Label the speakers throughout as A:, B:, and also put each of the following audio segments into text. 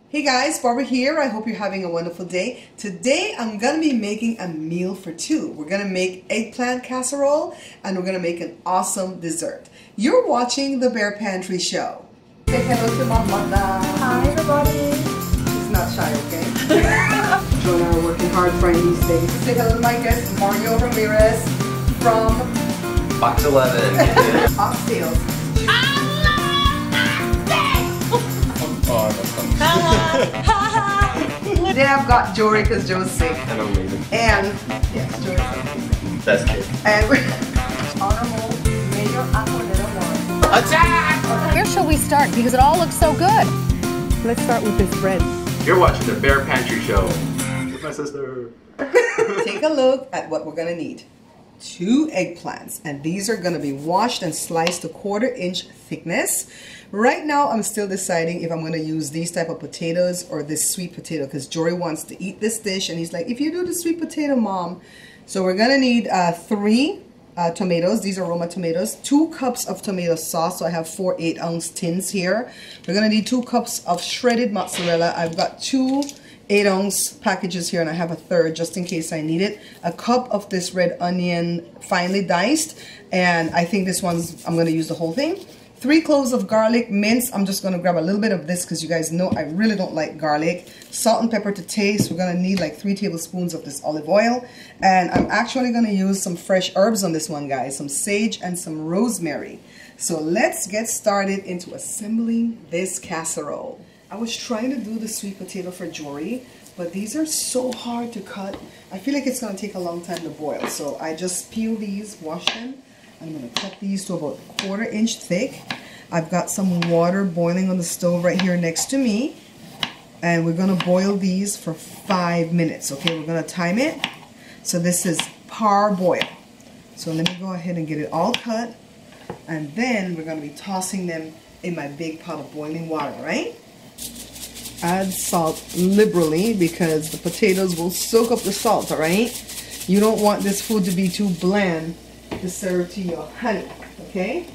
A: Hey guys, Barbara here. I hope you're having a wonderful day. Today I'm going to be making a meal for two. We're going to make eggplant casserole and we're going to make an awesome dessert. You're watching the Bear Pantry Show. Say hello to Mama.
B: Hi everybody.
A: She's not shy, okay? Joe and I are working hard trying these things. Say hello to my guest, Mario Ramirez from
C: Box 11.
A: Oxtails. Then I've got Jory because Joe's sick.
C: And I'm leaving.
A: And, yes, Jory's sick.
C: Best kid.
A: And we're honorable Mayor Aquanetta Warren.
C: Attack!
B: Where shall we start? Because it all looks so good. Let's start with this bread.
C: You're watching the Bear Pantry Show with my sister.
A: Take a look at what we're going to need. 2 eggplants, and these are going to be washed and sliced to 1/4 inch thickness. Right now I'm still deciding if I'm going to use these type of potatoes or this sweet potato because Jory wants to eat this dish and he's like, if you do the sweet potato, Mom. So we're going to need 3 tomatoes. These are Roma tomatoes. 2 cups of tomato sauce. So I have 4 8-ounce tins here. We're going to need 2 cups of shredded mozzarella. I've got 2 8-ounce packages here and I have a third just in case I need it. A cup of this red onion finely diced, and I think this one's, I'm going to use the whole thing. 3 cloves of garlic minced. I'm just going to grab a little bit of this because you guys know I really don't like garlic. Salt and pepper to taste. We're going to need like 3 tablespoons of this olive oil, and I'm actually going to use some fresh herbs on this one, guys. Some sage and some rosemary. So let's get started into assembling this casserole. I was trying to do the sweet potato for Jory, but these are so hard to cut. I feel like it's going to take a long time to boil. So I just peel these, wash them. I'm going to cut these to about 1/4 inch thick. I've got some water boiling on the stove right here next to me. And we're going to boil these for 5 minutes. Okay, we're going to time it. So this is par boil. So let me go ahead and get it all cut. And then we're going to be tossing them in my big pot of boiling water, right? Add salt liberally because the potatoes will soak up the salt, alright? You don't want this food to be too bland to serve to your honey, okay?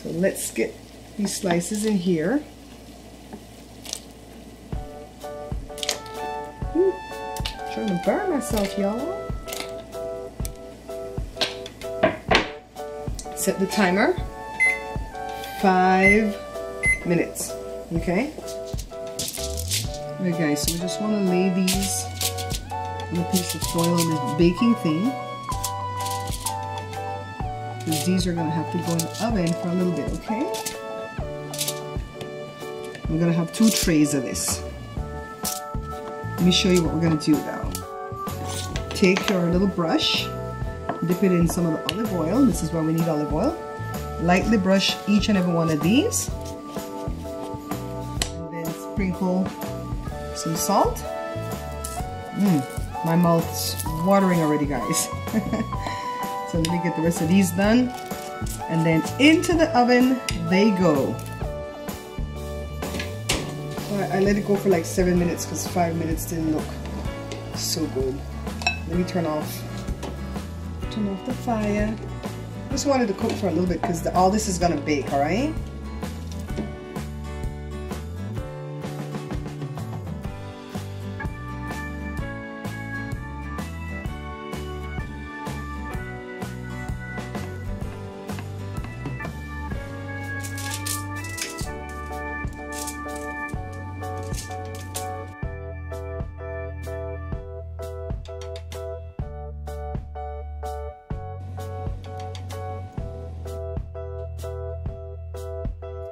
A: So let's get these slices in here. Trying to burn myself, y'all. Set the timer. 5 minutes, okay? Alright guys, so we just want to lay these on a piece of foil on this baking thing. Because these are going to have to go in the oven for a little bit, okay? We're going to have 2 trays of this. Let me show you what we're going to do now. Take your little brush, dip it in some of the olive oil. This is why we need olive oil. Lightly brush each and every one of these. And then sprinkle some salt. My mouth's watering already, guys. So let me get the rest of these done. And then into the oven they go. Alright, I let it go for like 7 minutes because 5 minutes didn't look so good. Let me turn off the fire. Just wanted to cook for a little bit because all this is gonna bake, alright?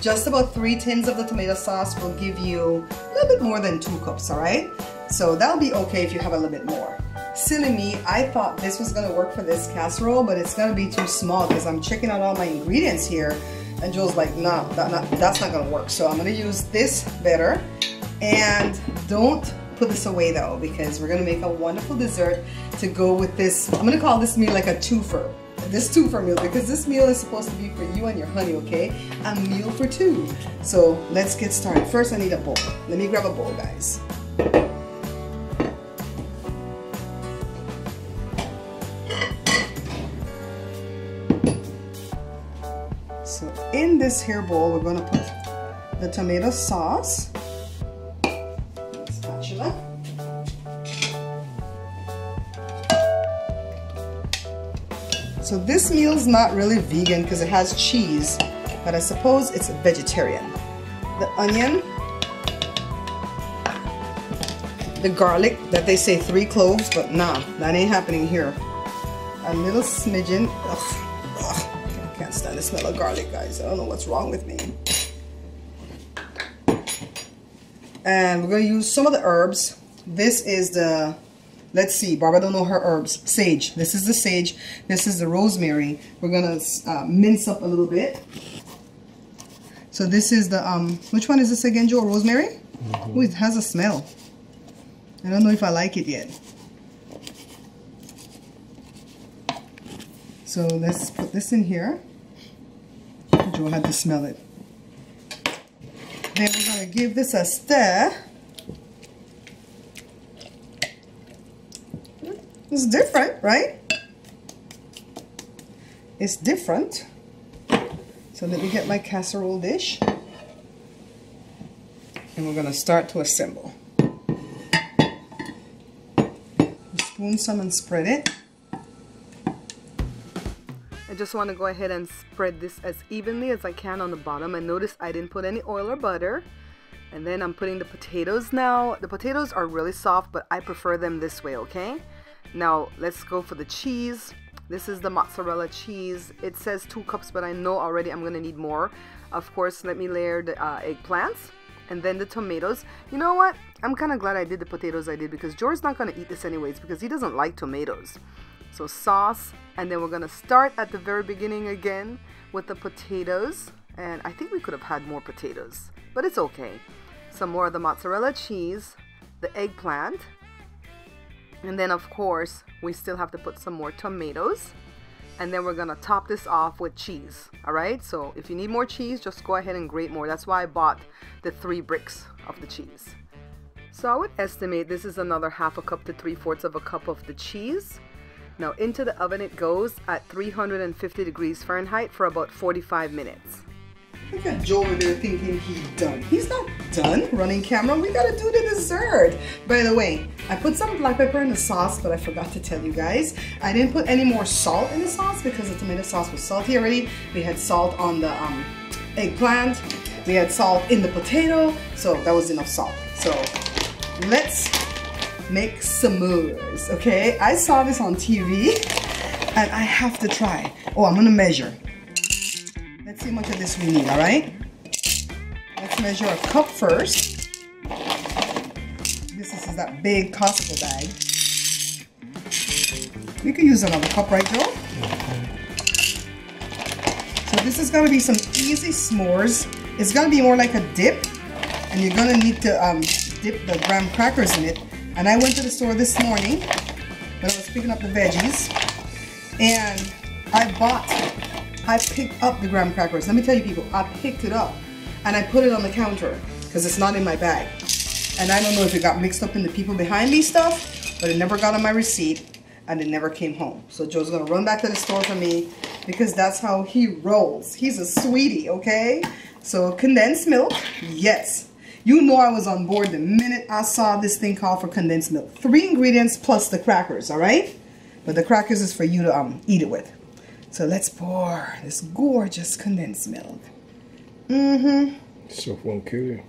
A: Just about 3 tins of the tomato sauce will give you a little bit more than 2 cups, alright? So that'll be okay if you have a little bit more. Silly me, I thought this was going to work for this casserole, but it's going to be too small because I'm checking out all my ingredients here. And Joel's like, no, that's not going to work. So I'm going to use this better. And don't put this away though, because we're going to make a wonderful dessert to go with this. I'm going to call this meal like a twofer. This twofer meal, because this meal is supposed to be for you and your honey, okay? A meal for 2. So let's get started. First I need a bowl. Let me grab a bowl, guys. So in this here bowl we're going to put the tomato sauce. So this meal's not really vegan because it has cheese, but I suppose it's vegetarian. The onion, the garlic that they say 3 cloves, but nah, that ain't happening here. A little smidgen. Ugh, I can't stand the smell of garlic, guys. I don't know what's wrong with me. And we're going to use some of the herbs. This is the, let's see, Barbara don't know her herbs. Sage. This is the sage. This is the rosemary. We're going to mince up a little bit. So this is the, which one is this again, Joe? Rosemary? Mm-hmm. Ooh, it has a smell. I don't know if I like it yet. So let's put this in here. Joe had to smell it. Then we're going to give this a stir. It's different, right? It's different. So let me get my casserole dish. And we're going to start to assemble. Spoon some and spread it. I just want to go ahead and spread this as evenly as I can on the bottom. And notice I didn't put any oil or butter. And then I'm putting the potatoes now. The potatoes are really soft, but I prefer them this way, okay? Now let's go for the cheese. This is the mozzarella cheese. It says 2 cups, but I know already I'm going to need more. Of course, let me layer the eggplants and then the tomatoes. You know what? I'm kind of glad I did the potatoes I did because George's not going to eat this anyways because he doesn't like tomatoes. So sauce, and then we're going to start at the very beginning again with the potatoes. And I think we could have had more potatoes, but it's okay. Some more of the mozzarella cheese, the eggplant, and then of course we still have to put some more tomatoes, and then we're gonna top this off with cheese. All right, so if you need more cheese, just go ahead and grate more. That's why I bought the 3 bricks of the cheese. So I would estimate this is another 1/2 cup to 3/4 of a cup of the cheese. Now into the oven it goes at 350 degrees Fahrenheit for about 45 minutes. Look at Joe over there thinking he's done. He's not done running camera. We gotta do the dessert. By the way, I put some black pepper in the sauce, but I forgot to tell you guys. I didn't put any more salt in the sauce because the tomato sauce was salty already. We had salt on the eggplant. We had salt in the potato, so that was enough salt. So let's make s'mores, okay? I saw this on TV and I have to try. Oh, I'm gonna measure. Let's see how much of this we need, all right? Let's measure a cup first. This is that big Costco bag. We could use another cup, right, Joe? So this is gonna be some easy s'mores. It's gonna be more like a dip, and you're gonna need to dip the graham crackers in it. And I went to the store this morning when I was picking up the veggies, and I picked up the graham crackers. Let me tell you people, I picked it up and I put it on the counter because it's not in my bag. And I don't know if it got mixed up in the people behind me stuff, but it never got on my receipt and it never came home. So Joe's gonna run back to the store for me because that's how he rolls. He's a sweetie, okay? So condensed milk, yes. You know I was on board the minute I saw this thing called for condensed milk. 3 ingredients plus the crackers, all right? But the crackers is for you to eat it with. So let's pour this gorgeous condensed milk. Mm-hmm.
D: So won't kill you.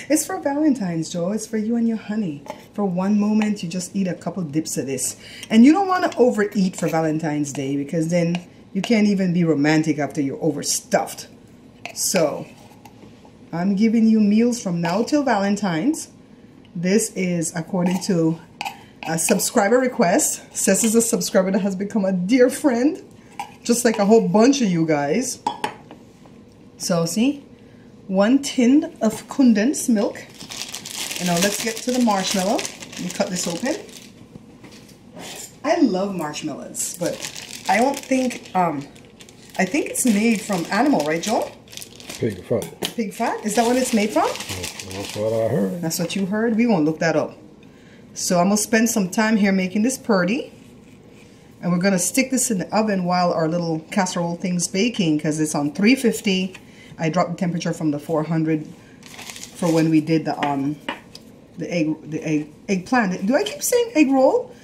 A: It's for Valentine's, Joe. It's for you and your honey. For one moment, you just eat a couple dips of this. And you don't want to overeat for Valentine's Day because then you can't even be romantic after you're overstuffed. So I'm giving you meals from now till Valentine's. This is according to a subscriber request. Cess is a subscriber that has become a dear friend, just like a whole bunch of you guys. So see, 1 tin of condensed milk. And now let's get to the marshmallow. Let me cut this open. I love marshmallows, but I don't think, I think it's made from animal, right, Joel?
D: Pig fat.
A: Pig fat? Is that what it's made from?
D: That's what I heard.
A: That's what you heard? We won't look that up. So I'm going to spend some time here making this purdy. And we're going to stick this in the oven while our little casserole thing's baking because it's on 350. I dropped the temperature from the 400 for when we did the eggplant. Do I keep saying egg roll?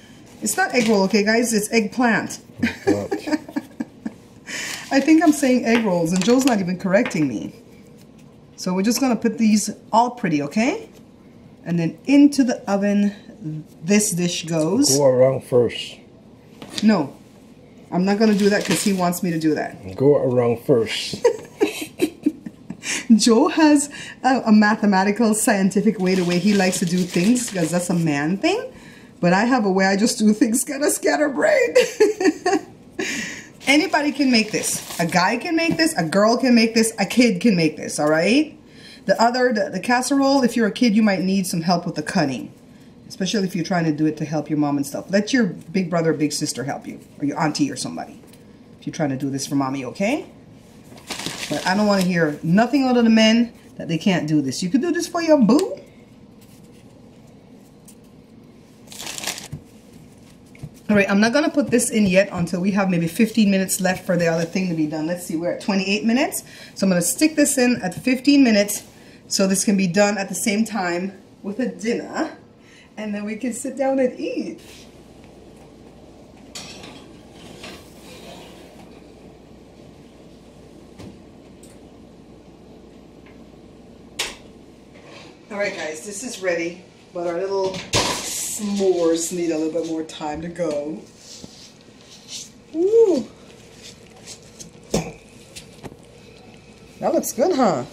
A: It's not egg roll, okay, guys? It's eggplant.
D: Eggplant.
A: I think I'm saying egg rolls, and Joe's not even correcting me. So we're just gonna put these all pretty, okay? And then into the oven, this dish goes.
D: Go around first.
A: No, I'm not gonna do that because he wants me to do that.
D: Go around first.
A: Joe has a mathematical, scientific way, the way he likes to do things, because that's a man thing. But I have a way I just do things kind of scatterbrained. Anybody can make this. A guy can make this, a girl can make this, a kid can make this, all right? The casserole, if you're a kid, you might need some help with the cutting. Especially if you're trying to do it to help your mom and stuff. Let your big brother or big sister help you. Or your auntie or somebody. If you're trying to do this for mommy, okay? But I don't want to hear nothing out of the men that they can't do this. You could do this for your boo. Alright, I'm not going to put this in yet until we have maybe 15 minutes left for the other thing to be done. Let's see, we're at 28 minutes. So I'm going to stick this in at 15 minutes so this can be done at the same time with a dinner. And then we can sit down and eat. Alright guys, this is ready, but our little s'mores need a little bit more time to go. Ooh. That looks good, huh?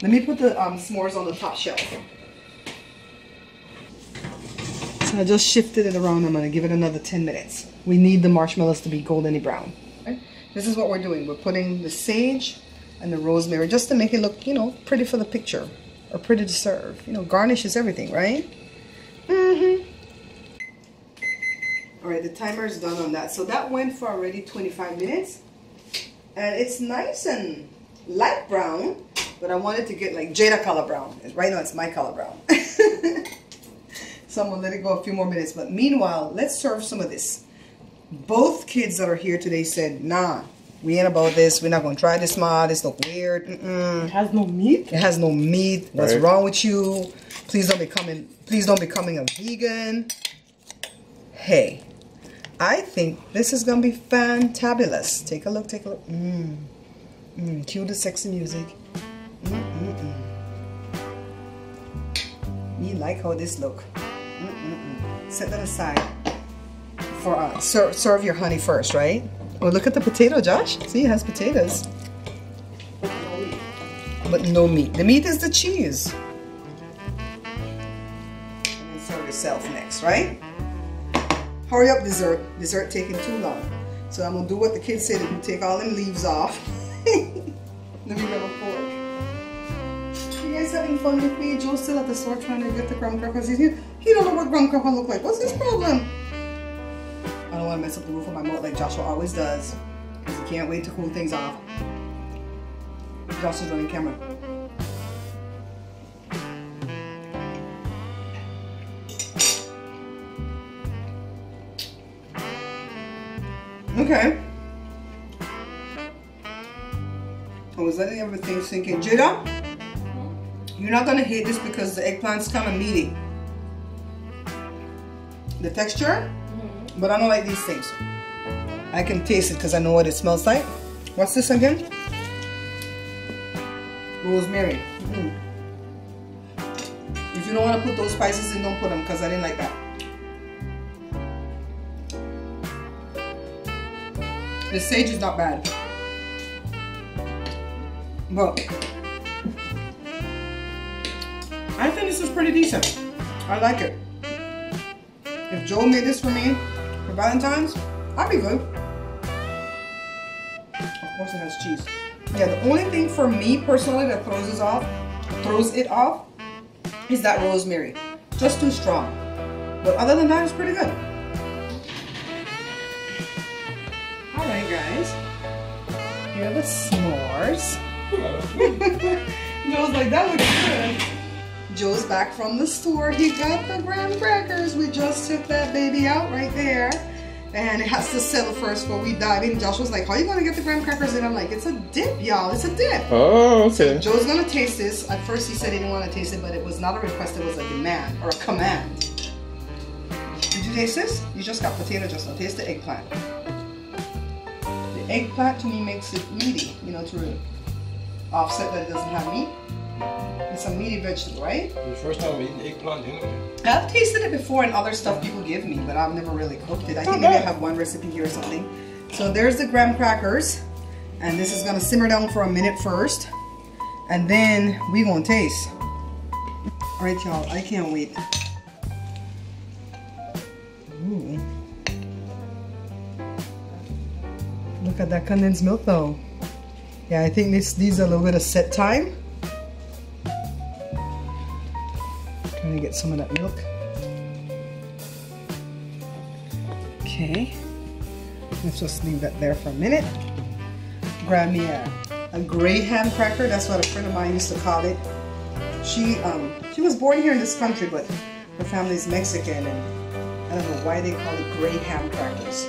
A: Let me put the s'mores on the top shelf. So I just shifted it around. I'm going to give it another 10 minutes. We need the marshmallows to be golden brown. Okay? This is what we're doing. We're putting the sage and the rosemary just to make it look, you know, pretty for the picture. Or pretty to serve. You know, garnish is everything, right? Alright, the timer is done on that. So that went for already 25 minutes. And it's nice and light brown. But I wanted to get like Jada color brown. Right now it's my color brown. So I'm going to let it go a few more minutes. But meanwhile, let's serve some of this. Both kids that are here today said, nah, we ain't about this. We're not going to try this, Ma. This look weird. It
B: has no meat?
A: It has no meat. What's wrong with you? Please don't be becoming a vegan. Hey, I think this is going to be fantabulous. Take a look, take a look. Cue the sexy music. Me like how this look. Set that aside for serve your honey first, right? Oh, look at the potato, Josh. See, it has potatoes. But no meat. The meat is the cheese. And then serve yourself next, right? Hurry up, dessert. Dessert taking too long. So I'm gonna do what the kids say to do. Take all them leaves off. Let me grab a fork. You guys having fun with me? Joe's still at the store trying to get the graham crackers. He don't know what graham crackers look like. What's his problem? I don't want to mess up the roof of my mouth like Joshua always does. Because he can't wait to cool things off. Joshua's running camera. Okay. I was letting everything sink in. Jada, you're not going to hate this because the eggplant's kind of meaty. The texture, but I don't like these things. I can taste it because I know what it smells like. What's this again? Rosemary. If you don't want to put those spices in, don't put them because I didn't like that. The sage is not bad. But I think this is pretty decent. I like it. If Joe made this for me for Valentine's, I'd be good. Of course it has cheese. Yeah, the only thing for me personally that throws it off is that rosemary. Just too strong. But other than that, it's pretty good. Alright guys. Here are the s'mores. Joe's like, that looks good. Joe's back from the store. He got the graham crackers. We just took that baby out right there. And it has to settle first before we dive in. Josh was like, how are you going to get the graham crackers in? I'm like, it's a dip, y'all. It's a dip.
D: Oh, okay.
A: So Joe's going to taste this. At first he said he didn't want to taste it, but it was not a request. It was a demand or a command. Did you taste this? You just got potato just now. Taste the eggplant. The eggplant to me makes it meaty, you know, to offset that it doesn't have meat. It's a meaty vegetable, right?
D: The first time I'm eating eggplant anyway.
A: I've tasted it before in other stuff people give me, but I've never really cooked it. I think maybe I have one recipe here or something. So there's the graham crackers, and this is gonna simmer down for a minute first, and then we gonna taste. All right, y'all, I can't wait. Ooh. Look at that condensed milk though. Yeah, I think these are a little bit of set time. Trying to get some of that milk. Okay, let's just leave that there for a minute. Grab me a graham cracker. That's what a friend of mine used to call it. She was born here in this country, but her family is Mexican, and I don't know why they call it graham crackers.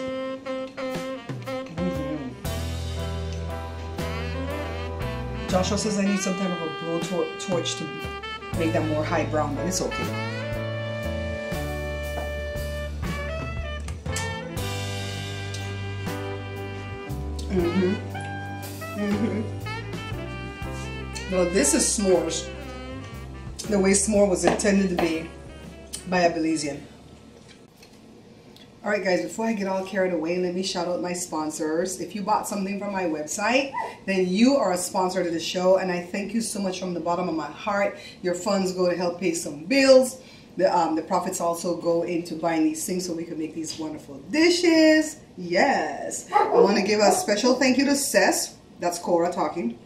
A: Joshua says I need some type of a blowtorch to make them more high brown, but it's okay. Now this is s'mores. The way s'more was intended to be by a Belizean. Alright guys, before I get all carried away, let me shout out my sponsors. If you bought something from my website, then you are a sponsor to the show, and I thank you so much from the bottom of my heart. Your funds go to help pay some bills. The profits also go into buying these things so we can make these wonderful dishes. Yes. I want to give a special thank you to Cess. That's Cora talking,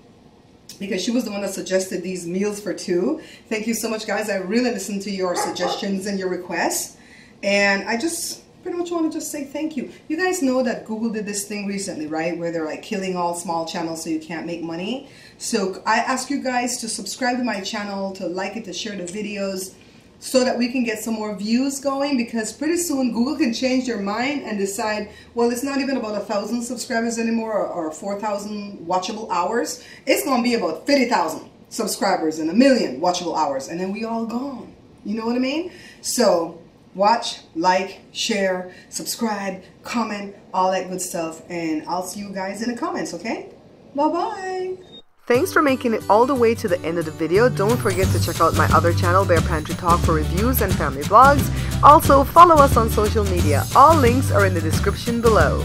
A: because she was the one that suggested these meals for two. Thank you so much, guys. I really listened to your suggestions and your requests, and I just pretty much want to just say thank you. You guys know that Google did this thing recently, right? Where they're like killing all small channels so you can't make money. So I ask you guys to subscribe to my channel, to like it, to share the videos, so that we can get some more views going, because pretty soon Google can change their mind and decide, well, it's not even about 1,000 subscribers anymore, or 4,000 watchable hours. It's going to be about 50,000 subscribers and 1 million watchable hours, and then we all gone. You know what I mean? So watch, like, share, subscribe, comment, all that good stuff, and I'll see you guys in the comments, okay? Bye-bye! Thanks for making it all the way to the end of the video. Don't forget to check out my other channel, Bear Pantry Talk, for reviews and family vlogs. Also, follow us on social media. All links are in the description below.